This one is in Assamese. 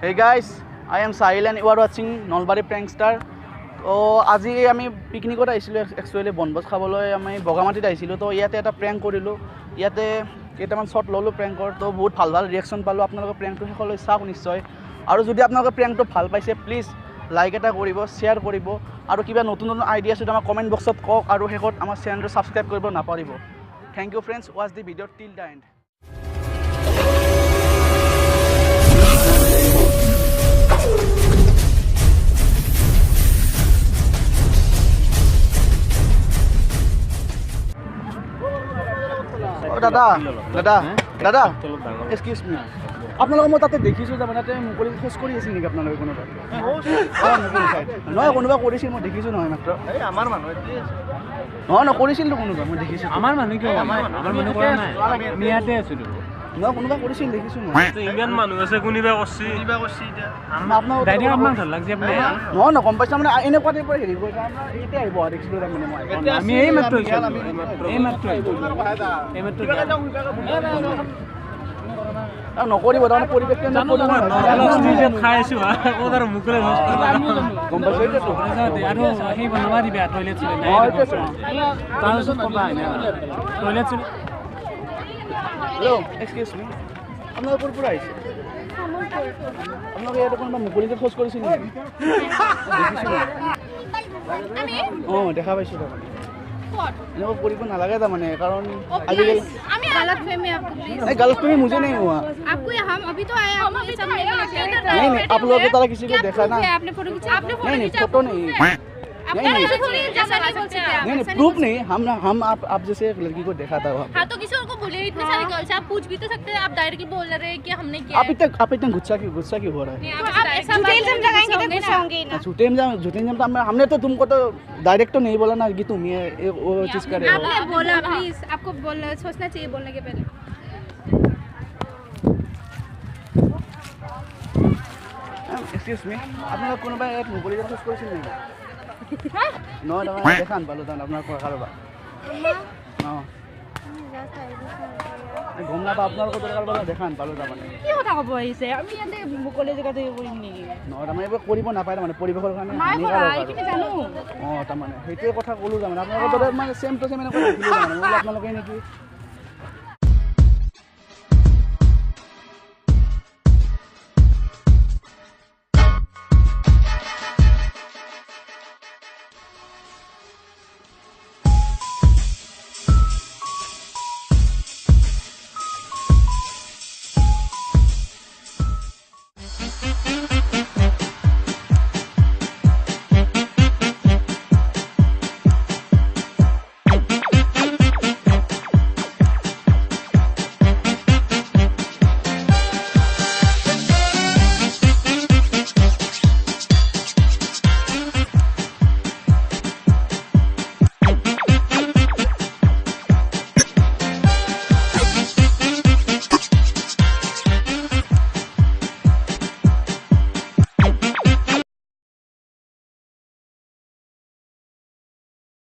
Hey guys, I am Sahil and you are watching Nolbari Prankster. তো আজি আমি পিকনিকত আহিছিলোঁ একচুৱেলি বনভোজ খাবলৈ আমি বগামাটিত আহিছিলোঁ তো ইয়াতে এটা প্ৰেংক কৰিলোঁ ইয়াতে কেইটামান শ্বট ল'লোঁ প্ৰেংকৰ তো বহুত ভাল ভাল ৰিয়েকশ্যন পালোঁ আপোনালোকে প্ৰেংকটো শেষলৈ চাওক নিশ্চয় আৰু যদি আপোনালোকে প্ৰেংকটো ভাল পাইছে প্লিজ লাইক এটা কৰিব শ্বেয়াৰ কৰিব আৰু কিবা নতুন নতুন আইডিয়া আছে আমাৰ কমেণ্ট বক্সত কওক আৰু শেষত আমাৰ চেনেলটো ছাবস্ক্ৰাইব কৰিব নাপাহৰিব থেংক ইউ ফ্ৰেণ্ডছ ৱাচ দি ভিডিঅ' টিল দ্য এণ্ড দাদা দাদা দাদা এক্সকিউজ মি আপোনালোকে মই তাতে দেখিছোঁ যে মানে তাতে মুকলি খোজ কৰি আছিল নেকি আপোনালোকে কোনোবা নহয় কোনোবা কৰিছিল মই দেখিছোঁ নহয় মাত্ৰ আমাৰ মানুহ নহয় নহয় কৰিছিলতো কোনোবা মই দেখিছোঁ আমাৰ মানুহ কিয় আমাৰ মানুহ কৰা নাই আমি ইয়াতে আছিলোঁ নহয় কোনোবা কৰিছিল দেখিছোঁ মই ইমান মানুহ আছে কোনোবা কৰিছে এতিয়া আপোনাক ডাইৰেক্ট আপোনাক ভাল লাগছে আপুনি নহয় নহয় গম পাইছা মানে এনেকুৱা টাইপৰ হেৰি কৰিছে আমাৰ এতিয়া আহিব দেখিছিলোঁ তাৰমানে মই আমি এই মাত্ৰ নকৰিব তাৰমানে পৰিৱেশটো খাই আছোঁ মুখলৈ গম পাইছোঁ আৰু সেই বনাবা দিবা টয়লেট টয়লেট হেল্ল' এক্সকিউজ মি আপোনালোকে ক'ৰ পৰা আহিছে আপোনালোকে ইয়াতে কোনোবা মুকলিতে খোজ কৰিছিল নেকি অঁ দেখা পাইছোঁ তাৰমানে এনেকুৱা কৰিব নালাগে তাৰমানে কাৰণ আজিকালি गलतफहमी मुझे नहीं हुआ आपको हम अभी तो आए नहीं आप लोगों की तरह किसी को देखा ना आपने फोटो खींचा आपने नहीं फोटो नहीं नहीं प्रूफ नहीं हम आप जैसे एक लड़की को देखा था वहाँ हाँ तो किसी और को बोले इतने सारे गर्ल्स आप पूछ भी तो सकते हैं आप डायरेक्टली बोल रहे हैं कि हमने किया आप इतना गुस्सा क्यों हो रहा है झूठे इल्जाम तो हमने तो तुमको तो डायरेक्ट तो नहीं बोला ना कि तुम ये वो चीज़ करे आपने बोला प्लीज आपको बोलना सोचना चाहिए बोलने के पहले एक्सक्यूज मी আপোনালোক কোনোবাই ইয়াত মুকলি খোজ কৰিছিল নেকি নহয় নহয় দেখা নাপালোঁ তাৰমানে আপোনাৰ কাৰোবাৰ অঁ গম নাপাওঁ আপোনালোকৰ কাৰোবাৰ দেখা নাপালোঁ তাৰমানে কি কথা ক'ব আহিছে আমি ইয়াতে মুকলি জেগাতে কৰিম নেকি নহয় তাৰমানে এইবোৰ কৰিব নাপায় তাৰমানে পৰিৱেশৰ কাৰণে অঁ তাৰমানে সেইটোৱে কথা ক'লোঁ তাৰমানে আপোনালোকৰ মানে চেম টু চেম এনেকুৱা দেখিলোঁ তাৰমানে আপোনালোকে নেকি